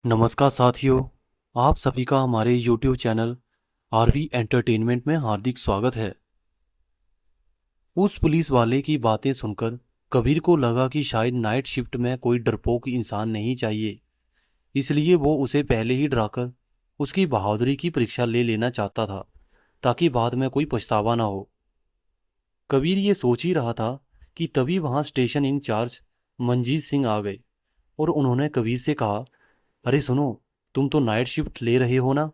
नमस्कार साथियों, आप सभी का हमारे YouTube चैनल आरवी एंटरटेनमेंट में हार्दिक स्वागत है। उस पुलिस वाले की बातें सुनकर कबीर को लगा कि शायद नाइट शिफ्ट में कोई डरपोक इंसान नहीं चाहिए, इसलिए वो उसे पहले ही डराकर उसकी बहादुरी की परीक्षा ले लेना चाहता था, ताकि बाद में कोई पछतावा ना हो। कबीर ये सोच ही रहा था कि तभी वहां स्टेशन इंचार्ज मंजीत सिंह आ गए और उन्होंने कबीर से कहा, अरे सुनो, तुम तो नाइट शिफ्ट ले रहे हो ना?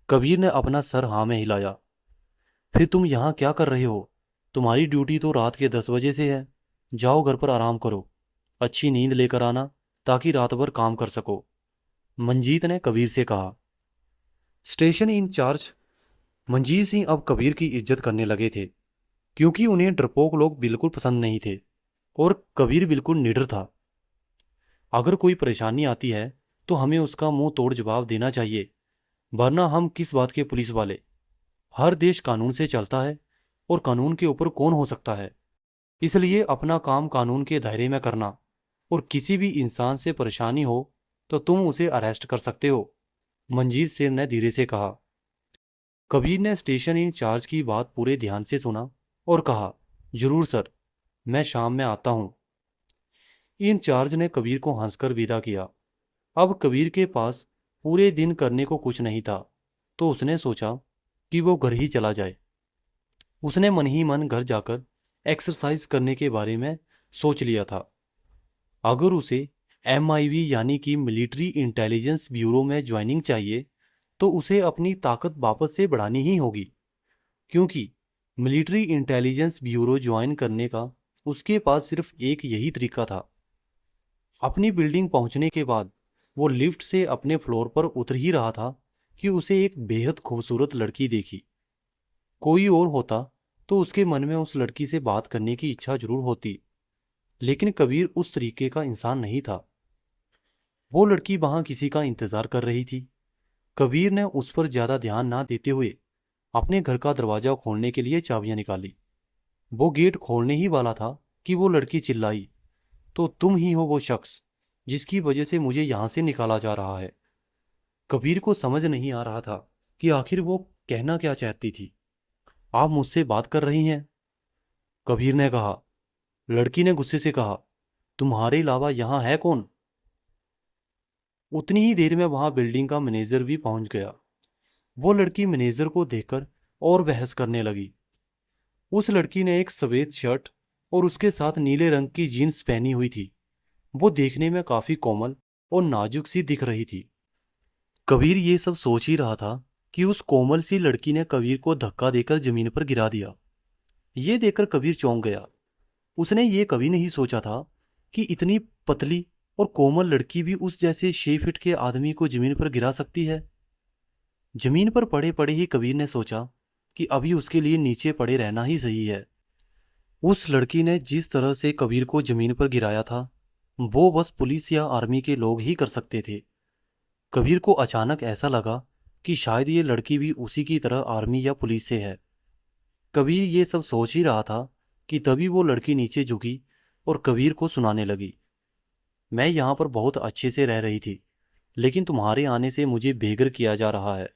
कबीर ने अपना सर हाँ में हिलाया। फिर तुम यहाँ क्या कर रहे हो? तुम्हारी ड्यूटी तो रात के 10 बजे से है। जाओ घर पर आराम करो, अच्छी नींद लेकर आना ताकि रात भर काम कर सको, मंजीत ने कबीर से कहा। स्टेशन इंचार्ज मंजीत सिंह अब कबीर की इज्जत करने लगे थे, क्योंकि उन्हें डरपोक लोग बिल्कुल पसंद नहीं थे और कबीर बिल्कुल निडर था। अगर कोई परेशानी आती है तो हमें उसका मुंह तोड़ जवाब देना चाहिए, वरना हम किस बात के पुलिस वाले। हर देश कानून से चलता है और कानून के ऊपर कौन हो सकता है। इसलिए अपना काम कानून के दायरे में करना, और किसी भी इंसान से परेशानी हो तो तुम उसे अरेस्ट कर सकते हो, मंजीत सिंह ने धीरे से कहा। कबीर ने स्टेशन इंचार्ज की बात पूरे ध्यान से सुना और कहा, जरूर सर, मैं शाम में आता हूं। इंचार्ज ने कबीर को हंसकर विदा किया। अब कबीर के पास पूरे दिन करने को कुछ नहीं था, तो उसने सोचा कि वो घर ही चला जाए। उसने मन ही मन घर जाकर एक्सरसाइज करने के बारे में सोच लिया था। अगर उसे MIB यानी कि मिलिट्री इंटेलिजेंस ब्यूरो में ज्वाइनिंग चाहिए तो उसे अपनी ताकत वापस से बढ़ानी ही होगी, क्योंकि मिलिट्री इंटेलिजेंस ब्यूरो ज्वाइन करने का उसके पास सिर्फ एक यही तरीका था। अपनी बिल्डिंग पहुंचने के बाद वो लिफ्ट से अपने फ्लोर पर उतर ही रहा था कि उसे एक बेहद खूबसूरत लड़की देखी। कोई और होता तो उसके मन में उस लड़की से बात करने की इच्छा जरूर होती, लेकिन कबीर उस तरीके का इंसान नहीं था। वो लड़की वहां किसी का इंतजार कर रही थी। कबीर ने उस पर ज्यादा ध्यान ना देते हुए अपने घर का दरवाजा खोलने के लिए चाबियां निकाली। वो गेट खोलने ही वाला था कि वो लड़की चिल्लाई, तो तुम ही हो वो शख्स जिसकी वजह से मुझे यहां से निकाला जा रहा है। कबीर को समझ नहीं आ रहा था कि आखिर वो कहना क्या चाहती थी। आप मुझसे बात कर रही हैं? कबीर ने कहा। लड़की ने गुस्से से कहा, तुम्हारे अलावा यहां है कौन? उतनी ही देर में वहां बिल्डिंग का मैनेजर भी पहुंच गया। वो लड़की मैनेजर को देखकर और बहस करने लगी। उस लड़की ने एक सफेद शर्ट और उसके साथ नीले रंग की जीन्स पहनी हुई थी। वो देखने में काफी कोमल और नाजुक सी दिख रही थी। कबीर ये सब सोच ही रहा था कि उस कोमल सी लड़की ने कबीर को धक्का देकर जमीन पर गिरा दिया। ये देखकर कबीर चौंक गया। उसने ये कभी नहीं सोचा था कि इतनी पतली और कोमल लड़की भी उस जैसे 6 फीट के आदमी को जमीन पर गिरा सकती है। जमीन पर पड़े पड़े ही कबीर ने सोचा कि अभी उसके लिए नीचे पड़े रहना ही सही है। उस लड़की ने जिस तरह से कबीर को जमीन पर गिराया था, वो बस पुलिस या आर्मी के लोग ही कर सकते थे। कबीर को अचानक ऐसा लगा कि शायद ये लड़की भी उसी की तरह आर्मी या पुलिस से है। कबीर ये सब सोच ही रहा था कि तभी वो लड़की नीचे झुकी और कबीर को सुनाने लगी। मैं यहाँ पर बहुत अच्छे से रह रही थी, लेकिन तुम्हारे आने से मुझे बेघर किया जा रहा है।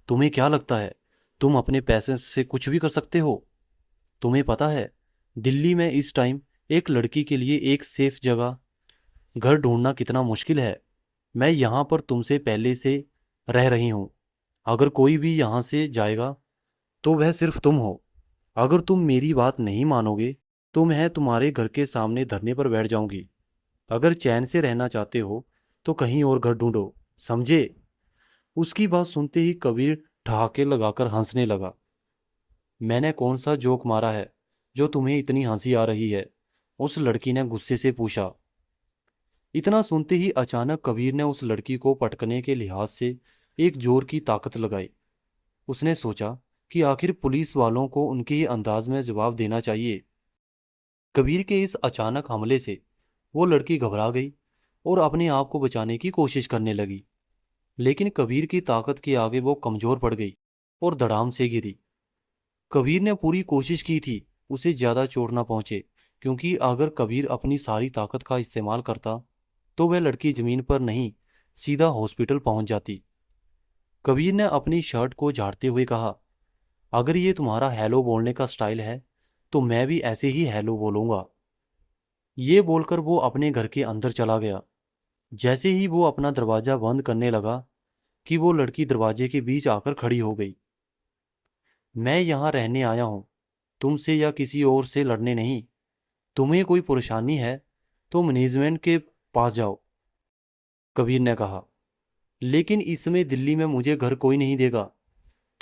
तुम्हें क्या लगता है तुम अपने पैसे से कुछ भी कर सकते हो? तुम्हें पता है दिल्ली में इस टाइम एक लड़की के लिए एक सेफ जगह घर ढूंढना कितना मुश्किल है। मैं यहाँ पर तुमसे पहले से रह रही हूँ। अगर कोई भी यहाँ से जाएगा तो वह सिर्फ तुम हो। अगर तुम मेरी बात नहीं मानोगे तो मैं तुम्हारे घर के सामने धरने पर बैठ जाऊंगी। अगर चैन से रहना चाहते हो तो कहीं और घर ढूंढो, समझे? उसकी बात सुनते ही कबीर ठहाके लगाकर हंसने लगा। मैंने कौन सा जोक मारा है जो तुम्हें इतनी हंसी आ रही है? उस लड़की ने गुस्से से पूछा। इतना सुनते ही अचानक कबीर ने उस लड़की को पटकने के लिहाज से एक जोर की ताकत लगाई। उसने सोचा कि आखिर पुलिस वालों को उनके ही अंदाज में जवाब देना चाहिए। कबीर के इस अचानक हमले से वो लड़की घबरा गई और अपने आप को बचाने की कोशिश करने लगी, लेकिन कबीर की ताकत के आगे वो कमजोर पड़ गई और धड़ाम से गिरी। कबीर ने पूरी कोशिश की थी उसे ज्यादा चोट ना पहुंचे, क्योंकि अगर कबीर अपनी सारी ताकत का इस्तेमाल करता तो वह लड़की जमीन पर नहीं सीधा हॉस्पिटल पहुंच जाती। कबीर ने अपनी शर्ट को झाड़ते हुए कहा, अगर ये तुम्हारा हेलो बोलने का स्टाइल है तो मैं भी ऐसे ही हेलो बोलूंगा। ये बोलकर वो अपने घर के अंदर चला गया। जैसे ही वो अपना दरवाजा बंद करने लगा कि वो लड़की दरवाजे के बीच आकर खड़ी हो गई। मैं यहाँ रहने आया हूँ, तुमसे या किसी और से लड़ने नहीं। तुम्हें कोई परेशानी है तो मैनेजमेंट के पास जाओ, कबीर ने कहा। लेकिन इस समय दिल्ली में मुझे घर कोई नहीं देगा।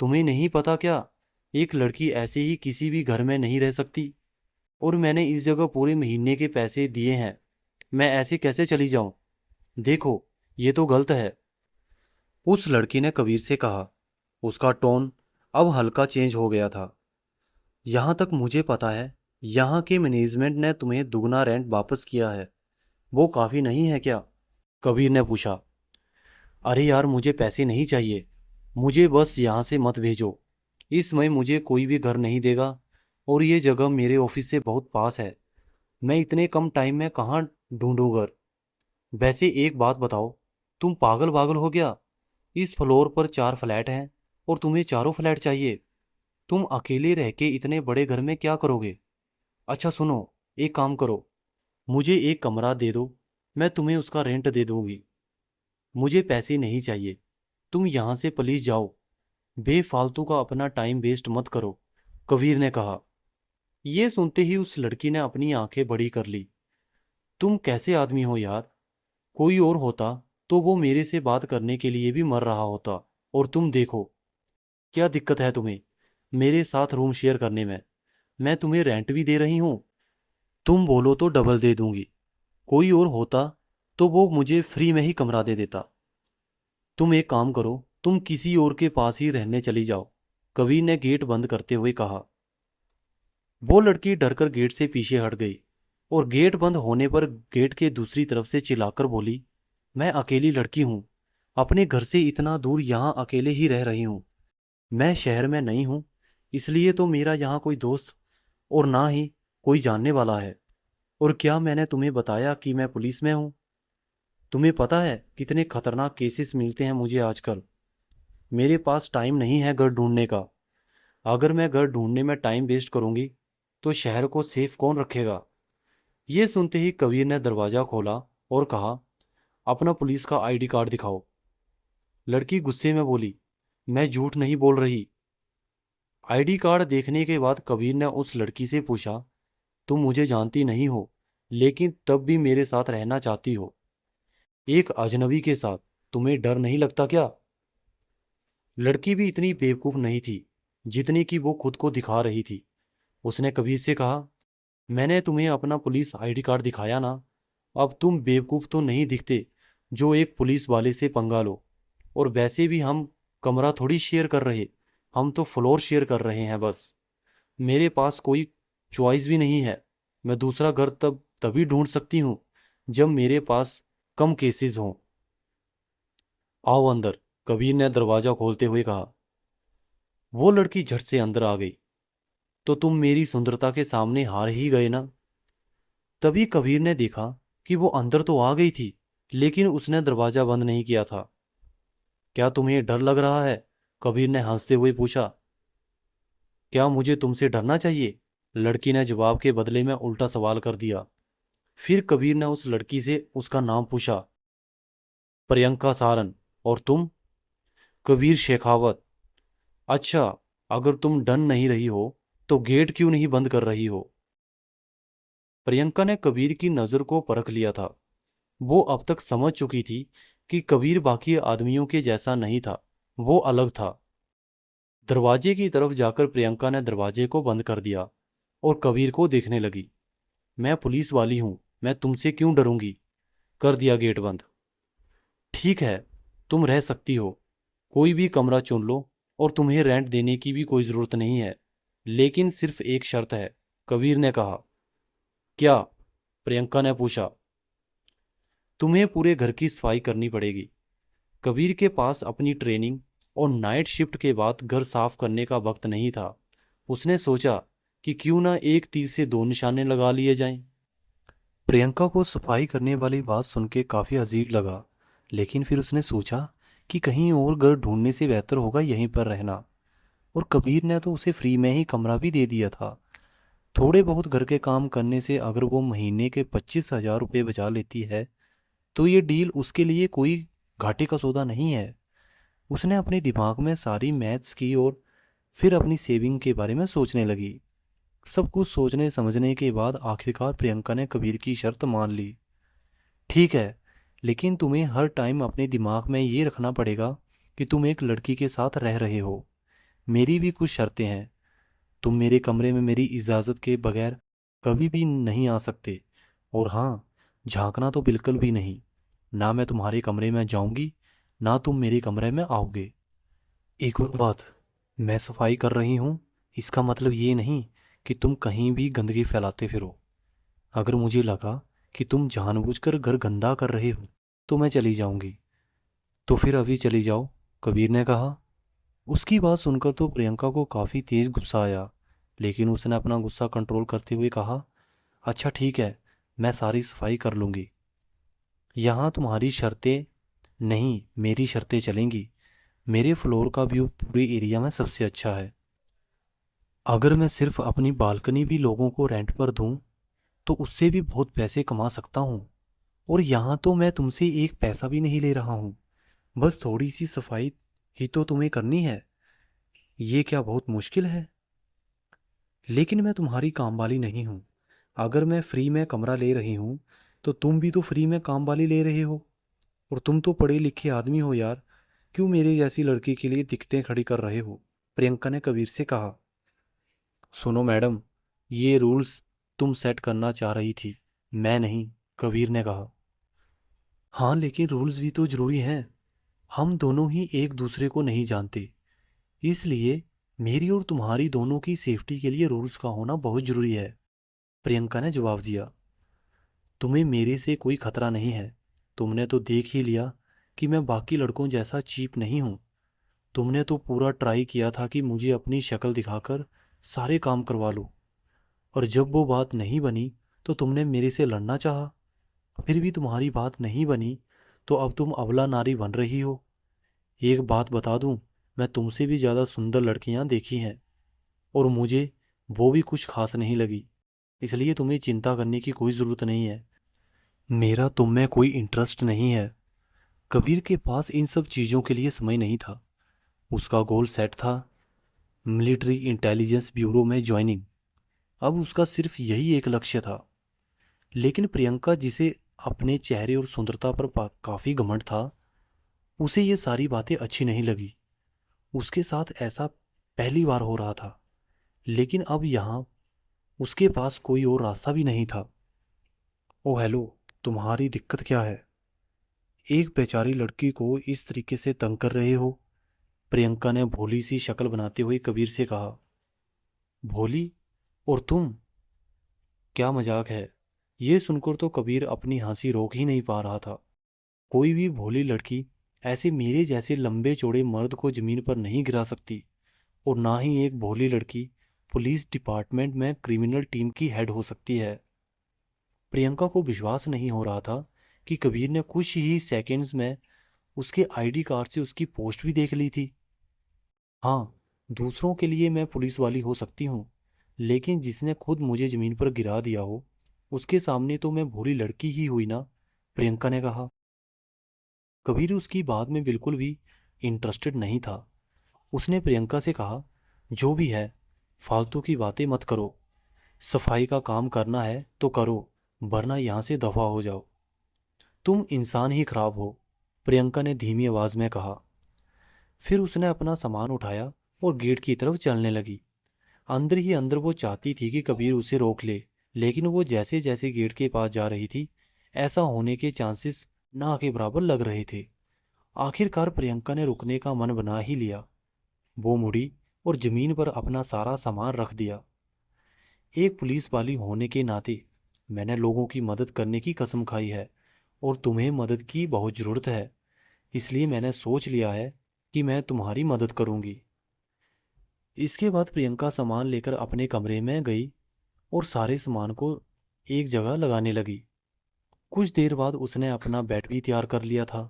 तुम्हें नहीं पता क्या, एक लड़की ऐसे ही किसी भी घर में नहीं रह सकती। और मैंने इस जगह पूरे महीने के पैसे दिए हैं, मैं ऐसे कैसे चली जाऊं? देखो, ये तो गलत है, उस लड़की ने कबीर से कहा। उसका टोन अब हल्का चेंज हो गया था। यहाँ तक मुझे पता है, यहाँ के मैनेजमेंट ने तुम्हें दुगना रेंट वापस किया है, वो काफ़ी नहीं है क्या? कबीर ने पूछा। अरे यार, मुझे पैसे नहीं चाहिए, मुझे बस यहाँ से मत भेजो। इस समय मुझे कोई भी घर नहीं देगा और ये जगह मेरे ऑफिस से बहुत पास है। मैं इतने कम टाइम में कहाँ ढूंढूं घर? वैसे एक बात बताओ, तुम पागल पागल हो गया? इस फ्लोर पर 4 फ्लैट हैं और तुम्हें चारों फ्लैट चाहिए? तुम अकेले रह के इतने बड़े घर में क्या करोगे? अच्छा सुनो, एक काम करो, मुझे एक कमरा दे दो, मैं तुम्हें उसका रेंट दे दूंगी। मुझे पैसे नहीं चाहिए, तुम यहाँ से प्लीज जाओ। बेफालतू का अपना टाइम वेस्ट मत करो, कबीर ने कहा। ये सुनते ही उस लड़की ने अपनी आंखें बड़ी कर ली। तुम कैसे आदमी हो यार? कोई और होता तो वो मेरे से बात करने के लिए भी मर रहा होता, और तुम देखो, क्या दिक्कत है तुम्हें मेरे साथ रूम शेयर करने में? मैं तुम्हें रेंट भी दे रही हूँ, तुम बोलो तो डबल दे दूंगी। कोई और होता तो वो मुझे फ्री में ही कमरा दे देता। तुम एक काम करो, तुम किसी और के पास ही रहने चली जाओ, कबीर ने गेट बंद करते हुए कहा। वो लड़की डरकर गेट से पीछे हट गई और गेट बंद होने पर गेट के दूसरी तरफ से चिल्लाकर बोली, मैं अकेली लड़की हूँ, अपने घर से इतना दूर यहाँ अकेले ही रह रही हूँ। मैं शहर में नहीं हूँ, इसलिए तो मेरा यहाँ कोई दोस्त और ना ही कोई जानने वाला है। और क्या मैंने तुम्हें बताया कि मैं पुलिस में हूँ? तुम्हें पता है कितने खतरनाक केसेस मिलते हैं मुझे आजकल। मेरे पास टाइम नहीं है घर ढूंढने का। अगर मैं घर ढूंढने में टाइम वेस्ट करूंगी तो शहर को सेफ कौन रखेगा? ये सुनते ही कबीर ने दरवाजा खोला और कहा, अपना पुलिस का आईडी कार्ड दिखाओ। लड़की गुस्से में बोली, मैं झूठ नहीं बोल रही। आईडी कार्ड देखने के बाद कबीर ने उस लड़की से पूछा, तुम मुझे जानती नहीं हो, लेकिन तब भी मेरे साथ रहना चाहती हो, एक अजनबी के साथ? तुम्हें डर नहीं लगता क्या? लड़की भी इतनी बेवकूफ़ नहीं थी जितनी कि वो खुद को दिखा रही थी। उसने कबीर से कहा, मैंने तुम्हें अपना पुलिस आईडी कार्ड दिखाया ना, अब तुम बेवकूफ़ तो नहीं दिखते जो एक पुलिस वाले से पंगा लो। और वैसे भी हम कमरा थोड़ी शेयर कर रहे, हम तो फ्लोर शेयर कर रहे हैं बस। मेरे पास कोई चॉइस भी नहीं है, मैं दूसरा घर तभी ढूंढ सकती हूँ जब मेरे पास कम केसेस हों। आओ अंदर, कबीर ने दरवाजा खोलते हुए कहा। वो लड़की झट से अंदर आ गई। तो तुम मेरी सुंदरता के सामने हार ही गए ना? तभी कबीर ने देखा कि वो अंदर तो आ गई थी, लेकिन उसने दरवाजा बंद नहीं किया था। क्या तुम्हें डर लग रहा है? कबीर ने हंसते हुए पूछा। क्या मुझे तुमसे डरना चाहिए? लड़की ने जवाब के बदले में उल्टा सवाल कर दिया। फिर कबीर ने उस लड़की से उसका नाम पूछा। प्रियंका सारन। और तुम? कबीर शेखावत। अच्छा, अगर तुम डर नहीं रही हो तो गेट क्यों नहीं बंद कर रही हो? प्रियंका ने कबीर की नज़र को परख लिया था। वो अब तक समझ चुकी थी कि कबीर बाकी आदमियों के जैसा नहीं था, वो अलग था। दरवाजे की तरफ जाकर प्रियंका ने दरवाजे को बंद कर दिया और कबीर को देखने लगी। मैं पुलिस वाली हूं, मैं तुमसे क्यों डरूंगी? कर दिया गेट बंद। ठीक है, तुम रह सकती हो, कोई भी कमरा चुन लो, और तुम्हें रेंट देने की भी कोई ज़रूरत नहीं है, लेकिन सिर्फ एक शर्त है, कबीर ने कहा। क्या? प्रियंका ने पूछा। तुम्हें पूरे घर की सफाई करनी पड़ेगी। कबीर के पास अपनी ट्रेनिंग और नाइट शिफ्ट के बाद घर साफ करने का वक्त नहीं था। उसने सोचा कि क्यों ना एक तीर से दो निशाने लगा लिए जाएं। प्रियंका को सफाई करने वाली बात सुन के काफ़ी अजीब लगा, लेकिन फिर उसने सोचा कि कहीं और घर ढूंढने से बेहतर होगा यहीं पर रहना। और कबीर ने तो उसे फ्री में ही कमरा भी दे दिया था। थोड़े बहुत घर के काम करने से अगर वो महीने के 25,000 रुपये बचा लेती है तो ये डील उसके लिए कोई घाटे का सौदा नहीं है। उसने अपने दिमाग में सारी मैथ्स की और फिर अपनी सेविंग के बारे में सोचने लगी। सब कुछ सोचने समझने के बाद आखिरकार प्रियंका ने कबीर की शर्त मान ली। ठीक है, लेकिन तुम्हें हर टाइम अपने दिमाग में ये रखना पड़ेगा कि तुम एक लड़की के साथ रह रहे हो। मेरी भी कुछ शर्तें हैं। तुम मेरे कमरे में मेरी इजाज़त के बगैर कभी भी नहीं आ सकते। और हाँ, झांकना तो बिल्कुल भी नहीं। ना मैं तुम्हारे कमरे में जाऊंगी, ना तुम मेरे कमरे में आओगे। एक और बात, मैं सफाई कर रही हूँ, इसका मतलब ये नहीं कि तुम कहीं भी गंदगी फैलाते फिरो। अगर मुझे लगा कि तुम जानबूझकर घर गंदा कर रहे हो तो मैं चली जाऊंगी। तो फिर अभी चली जाओ, कबीर ने कहा। उसकी बात सुनकर तो प्रियंका को काफ़ी तेज गुस्सा आया, लेकिन उसने अपना गुस्सा कंट्रोल करते हुए कहा, अच्छा ठीक है, मैं सारी सफाई कर लूँगी। यहाँ तुम्हारी शर्तें नहीं, मेरी शर्तें चलेंगी। मेरे फ्लोर का व्यू पूरे एरिया में सबसे अच्छा है। अगर मैं सिर्फ अपनी बालकनी भी लोगों को रेंट पर दूँ तो उससे भी बहुत पैसे कमा सकता हूँ। और यहाँ तो मैं तुमसे एक पैसा भी नहीं ले रहा हूँ, बस थोड़ी सी सफाई ही तो तुम्हें करनी है। ये क्या बहुत मुश्किल है? लेकिन मैं तुम्हारी कामवाली नहीं हूँ। अगर मैं फ्री में कमरा ले रही हूँ तो तुम भी तो फ्री में काम वाली ले रहे हो। और तुम तो पढ़े लिखे आदमी हो यार, क्यों मेरे जैसी लड़की के लिए दिक्कतें खड़ी कर रहे हो? प्रियंका ने कबीर से कहा। सुनो मैडम, ये रूल्स तुम सेट करना चाह रही थी, मैं नहीं, कबीर ने कहा। हाँ, लेकिन रूल्स भी तो जरूरी हैं। हम दोनों ही एक दूसरे को नहीं जानते, इसलिए मेरी और तुम्हारी दोनों की सेफ्टी के लिए रूल्स का होना बहुत जरूरी है। प्रियंका ने जवाब दिया। तुम्हें मेरे से कोई खतरा नहीं है। तुमने तो देख ही लिया कि मैं बाकी लड़कों जैसा चीप नहीं हूँ। तुमने तो पूरा ट्राई किया था कि मुझे अपनी शक्ल दिखाकर सारे काम करवा लो, और जब वो बात नहीं बनी तो तुमने मेरे से लड़ना चाहा। फिर भी तुम्हारी बात नहीं बनी तो अब तुम अबला नारी बन रही हो। एक बात बता दूं, मैं तुमसे भी ज़्यादा सुंदर लड़कियां देखी हैं, और मुझे वो भी कुछ खास नहीं लगी। इसलिए तुम्हें चिंता करने की कोई ज़रूरत नहीं है। मेरा तुम में कोई इंटरेस्ट नहीं है। कबीर के पास इन सब चीज़ों के लिए समय नहीं था। उसका गोल सेट था, मिलिट्री इंटेलिजेंस ब्यूरो में ज्वाइनिंग। अब उसका सिर्फ यही एक लक्ष्य था। लेकिन प्रियंका, जिसे अपने चेहरे और सुंदरता पर काफ़ी घमंड था, उसे ये सारी बातें अच्छी नहीं लगी। उसके साथ ऐसा पहली बार हो रहा था, लेकिन अब यहाँ उसके पास कोई और रास्ता भी नहीं था। ओ हेलो, तुम्हारी दिक्कत क्या है? एक बेचारी लड़की को इस तरीके से तंग कर रहे हो? प्रियंका ने भोली सी शक्ल बनाते हुए कबीर से कहा। भोली? और तुम? क्या मजाक है? ये सुनकर तो कबीर अपनी हंसी रोक ही नहीं पा रहा था। कोई भी भोली लड़की ऐसे मेरे जैसे लंबे चौड़े मर्द को जमीन पर नहीं गिरा सकती, और ना ही एक भोली लड़की पुलिस डिपार्टमेंट में क्रिमिनल टीम की हेड हो सकती है। प्रियंका को विश्वास नहीं हो रहा था कि कबीर ने कुछ ही सेकंड्स में उसके आईडी कार्ड से उसकी पोस्ट भी देख ली थी। हाँ, दूसरों के लिए मैं पुलिस वाली हो सकती हूँ, लेकिन जिसने खुद मुझे जमीन पर गिरा दिया हो उसके सामने तो मैं भोली लड़की ही हुई ना, प्रियंका ने कहा। कबीर उसकी बात में बिल्कुल भी इंटरेस्टेड नहीं था। उसने प्रियंका से कहा, जो भी है, फालतू की बातें मत करो। सफाई का काम करना है तो करो, वरना यहाँ से दफा हो जाओ। तुम इंसान ही खराब हो, प्रियंका ने धीमी आवाज में कहा। फिर उसने अपना सामान उठाया और गेट की तरफ चलने लगी। अंदर ही अंदर वो चाहती थी कि कबीर उसे रोक ले, लेकिन वो जैसे जैसे गेट के पास जा रही थी, ऐसा होने के चांसेस ना के बराबर लग रहे थे। आखिरकार प्रियंका ने रुकने का मन बना ही लिया। वो मुड़ी और जमीन पर अपना सारा सामान रख दिया। एक पुलिस वाली होने के नाते मैंने लोगों की मदद करने की कसम खाई है, और तुम्हें मदद की बहुत ज़रूरत है, इसलिए मैंने सोच लिया है कि मैं तुम्हारी मदद करूंगी। इसके बाद प्रियंका सामान लेकर अपने कमरे में गई और सारे सामान को एक जगह लगाने लगी। कुछ देर बाद उसने अपना बेड भी तैयार कर लिया था।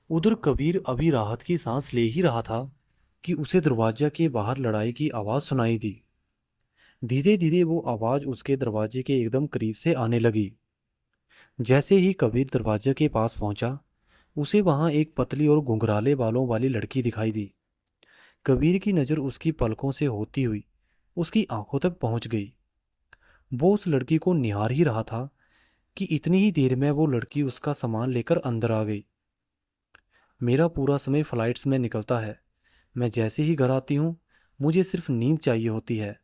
उधर कबीर अभी राहत की सांस ले ही रहा था कि उसे दरवाजा के बाहर लड़ाई की आवाज सुनाई दी। धीरे धीरे वो आवाज उसके दरवाजे के एकदम करीब से आने लगी। जैसे ही कबीर दरवाजे के पास पहुंचा, उसे वहां एक पतली और घुंघराले बालों वाली लड़की दिखाई दी। कबीर की नज़र उसकी पलकों से होती हुई उसकी आंखों तक पहुंच गई। वो उस लड़की को निहार ही रहा था कि इतनी ही देर में वो लड़की उसका सामान लेकर अंदर आ गई। मेरा पूरा समय फ्लाइट्स में निकलता है। मैं जैसे ही घर आती हूँ, मुझे सिर्फ नींद चाहिए होती है।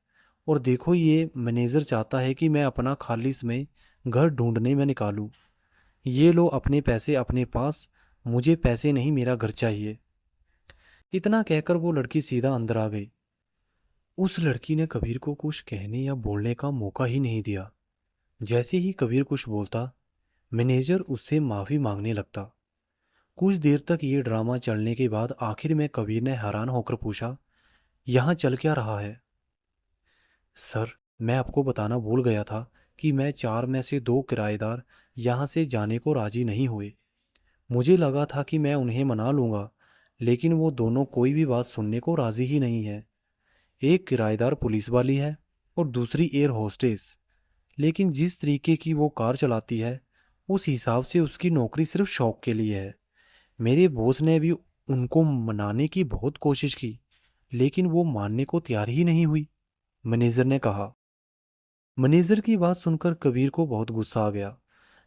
और देखो, ये मैनेजर चाहता है कि मैं अपना खाली समय घर ढूंढने में निकालूं। ये लो अपने पैसे अपने पास, मुझे पैसे नहीं, मेरा घर चाहिए। इतना कहकर वो लड़की सीधा अंदर आ गई। उस लड़की ने कबीर को कुछ कहने या बोलने का मौका ही नहीं दिया। जैसे ही कबीर कुछ बोलता, मैनेजर उससे माफी मांगने लगता। कुछ देर तक ये ड्रामा चलने के बाद आखिर में कबीर ने हैरान होकर पूछा, यहाँ चल क्या रहा है? सर, मैं आपको बताना भूल गया था कि मैं 4 में से 2 किराएदार यहाँ से जाने को राजी नहीं हुए। मुझे लगा था कि मैं उन्हें मना लूँगा, लेकिन वो दोनों कोई भी बात सुनने को राजी ही नहीं है। एक किराएदार पुलिस वाली है और दूसरी एयर होस्टेस। लेकिन जिस तरीके की वो कार चलाती है, उस हिसाब से उसकी नौकरी सिर्फ शौक के लिए है। मेरे बॉस ने भी उनको मनाने की बहुत कोशिश की, लेकिन वो मानने को तैयार ही नहीं हुई, मैनेजर ने कहा। मैनेजर की बात सुनकर कबीर को बहुत गुस्सा आ गया,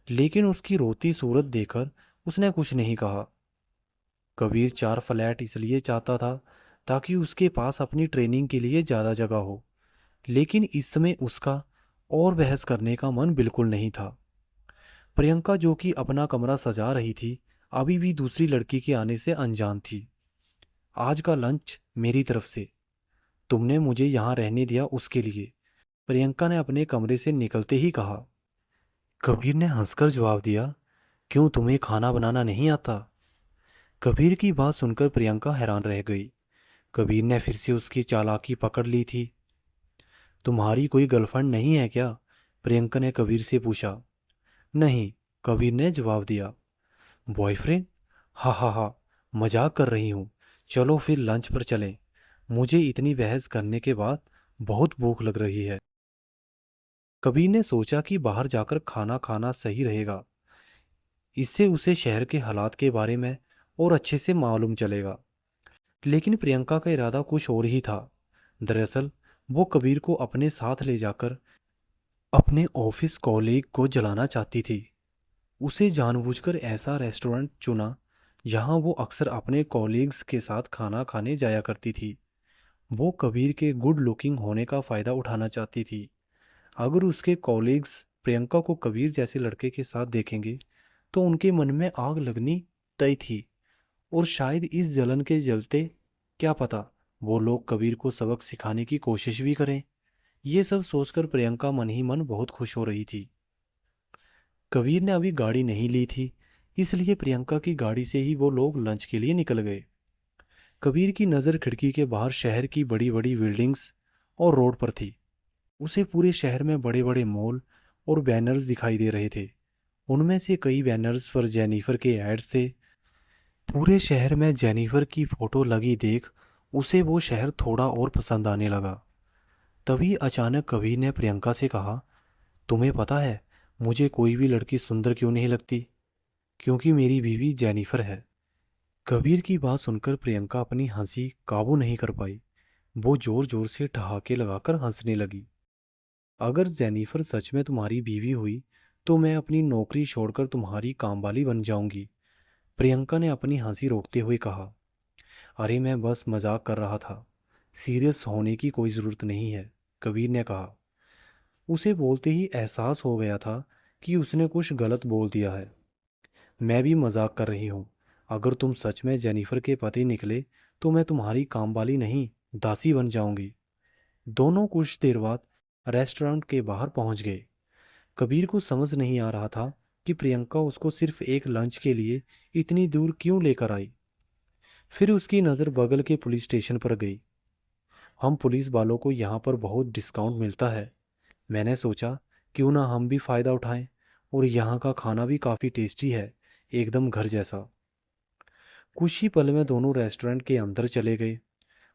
लेकिन उसकी रोती सूरत देखकर उसने कुछ नहीं कहा। कबीर 4 फ्लैट इसलिए चाहता था ताकि उसके पास अपनी ट्रेनिंग के लिए ज़्यादा जगह हो, लेकिन इस समय उसका और बहस करने का मन बिल्कुल नहीं था। प्रियंका, जो कि अपना कमरा सजा रही थी, अभी भी दूसरी लड़की के आने से अनजान थी। आज का लंच मेरी तरफ से, तुमने मुझे यहाँ रहने दिया उसके लिए, प्रियंका ने अपने कमरे से निकलते ही कहा। कबीर ने हंसकर जवाब दिया, क्यों, तुम्हें खाना बनाना नहीं आता? कबीर की बात सुनकर प्रियंका हैरान रह गई। कबीर ने फिर से उसकी चालाकी पकड़ ली थी। तुम्हारी कोई गर्लफ्रेंड नहीं है क्या? प्रियंका ने कबीर से पूछा। नहीं, कबीर ने जवाब दिया। बॉयफ्रेंड? हा हा हा, मजाक कर रही हूँ। चलो फिर लंच पर चलें। मुझे इतनी बहस करने के बाद बहुत भूख लग रही है। कबीर ने सोचा कि बाहर जाकर खाना खाना सही रहेगा। इससे उसे शहर के हालात के बारे में और अच्छे से मालूम चलेगा। लेकिन प्रियंका का इरादा कुछ और ही था। दरअसल वो कबीर को अपने साथ ले जाकर अपने ऑफिस कॉलीग को जलाना चाहती थी। उसे जानबूझकर ऐसा रेस्टोरेंट चुना जहां वो अक्सर अपने कॉलीग्स के साथ खाना खाने जाया करती थी। वो कबीर के गुड लुकिंग होने का फ़ायदा उठाना चाहती थी। अगर उसके कॉलीग्स प्रियंका को कबीर जैसे लड़के के साथ देखेंगे, तो उनके मन में आग लगनी तय थी। और शायद इस जलन के जलते, क्या पता, वो लोग कबीर को सबक सिखाने की कोशिश भी करें। ये सब सोचकर प्रियंका मन ही मन बहुत खुश हो रही थी। कबीर ने अभी गाड़ी नहीं ली थी, इसलिए प्रियंका की गाड़ी से ही वो लोग लंच के लिए निकल गए। कबीर की नज़र खिड़की के बाहर शहर की बड़ी बड़ी बिल्डिंग्स और रोड पर थी। उसे पूरे शहर में बड़े बड़े मॉल और बैनर्स दिखाई दे रहे थे। उनमें से कई बैनर्स पर जेनिफर के एड्स थे। पूरे शहर में जेनिफर की फोटो लगी देख उसे वो शहर थोड़ा और पसंद आने लगा। तभी अचानक कबीर ने प्रियंका से कहा, तुम्हें पता है मुझे कोई भी लड़की सुंदर क्यों नहीं लगती? क्योंकि मेरी बीवी जेनिफर है। कबीर की बात सुनकर प्रियंका अपनी हंसी काबू नहीं कर पाई। वो जोर जोर से ठहाके लगाकर हंसने लगी। अगर जेनिफर सच में तुम्हारी बीवी हुई, तो मैं अपनी नौकरी छोड़कर तुम्हारी कामवाली बन जाऊंगी, प्रियंका ने अपनी हंसी रोकते हुए कहा। अरे मैं बस मजाक कर रहा था, सीरियस होने की कोई ज़रूरत नहीं है, कबीर ने कहा। उसे बोलते ही एहसास हो गया था कि उसने कुछ गलत बोल दिया है। मैं भी मजाक कर रही हूँ। अगर तुम सच में जेनिफर के पति निकले, तो मैं तुम्हारी कामवाली नहीं, दासी बन जाऊंगी। दोनों कुछ देर बाद रेस्टोरेंट के बाहर पहुंच गए। कबीर को समझ नहीं आ रहा था कि प्रियंका उसको सिर्फ एक लंच के लिए इतनी दूर क्यों लेकर आई। फिर उसकी नज़र बगल के पुलिस स्टेशन पर गई। हम पुलिस वालों को यहाँ पर बहुत डिस्काउंट मिलता है। मैंने सोचा क्यों ना हम भी फ़ायदा उठाएं, और यहाँ का खाना भी काफ़ी टेस्टी है, एकदम घर जैसा। कुछ ही पल में दोनों रेस्टोरेंट के अंदर चले गए।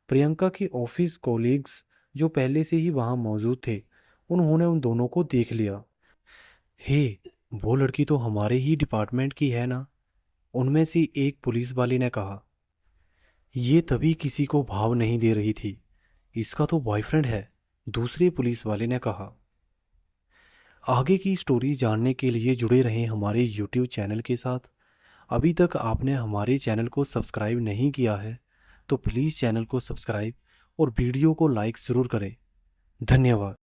प्रियंका के ऑफिस कोलीग्स जो पहले से ही वहां मौजूद थे, उन्होंने उन दोनों को देख लिया। हे, वो लड़की तो हमारे ही डिपार्टमेंट की है ना? उनमें से एक पुलिस वाले ने कहा। ये तभी किसी को भाव नहीं दे रही थी। इसका तो बॉयफ्रेंड है, दूसरे पुलिस वाले ने कहा। आगे की स्टोरी जानने के लिए जुड़े रहें हमारे YouTube चैनल के साथ। अभी तक आपने हमारे चैनल को सब्सक्राइब नहीं किया है तो प्लीज़ चैनल को सब्सक्राइब और वीडियो को लाइक ज़रूर करें। धन्यवाद।